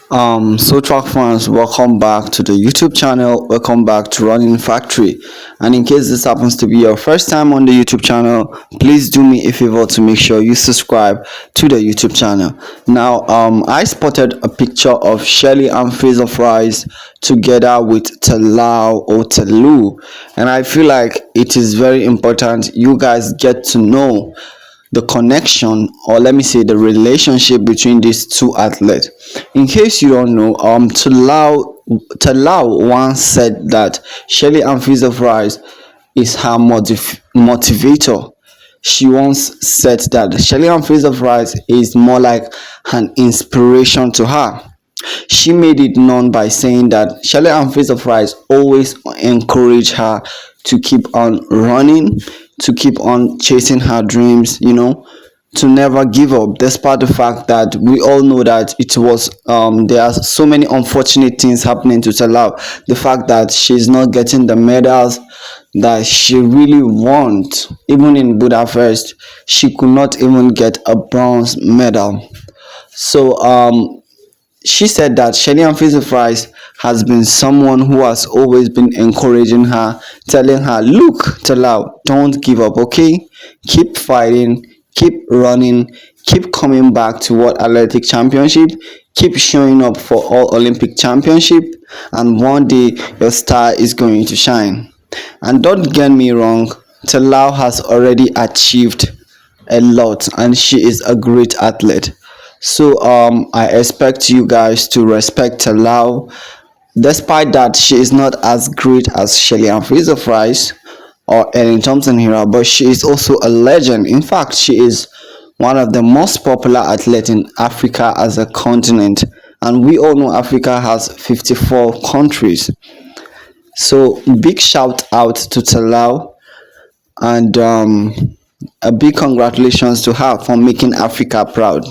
So track fans, welcome back to the YouTube channel. Welcome back to Running Factory. And in case this happens to be your first time on the YouTube channel, please do me a favor to make sure you subscribe to the YouTube channel. Now, I spotted a picture of Shelly and Fraser Pryce together with Talou, and I feel like it is very important you guys get to know the connection, or let me say the relationship between these two athletes. In case you don't know, Talau once said that Shelly and Fraser Price is her motivator. She once said that Shelly and Fraser Price is more like an inspiration to her. She made it known by saying that Shelly and Fraser Price always encourage her to keep on running, to keep on chasing her dreams, to never give up, despite the fact that we all know that there are so many unfortunate things happening to Salah. The fact that she's not getting the medals that she really wants, even in Budapest, she could not even get a bronze medal. So she said that Shelly and Fraser Price has been someone who has always been encouraging her, telling her, "Look, Talau, don't give up, okay? Keep fighting, keep running, keep coming back to World Athletic Championship, keep showing up for all Olympic Championship, and one day your star is going to shine." And don't get me wrong, Talau has already achieved a lot, and she is a great athlete. So I expect you guys to respect Talau, despite that she is not as great as Shelly and Fraser Price or Ellen Thompson Hero, but she is also a legend. In fact, she is one of the most popular athletes in Africa as a continent, and we all know Africa has 54 countries. So big shout out to Talau, and a big congratulations to her for making Africa proud.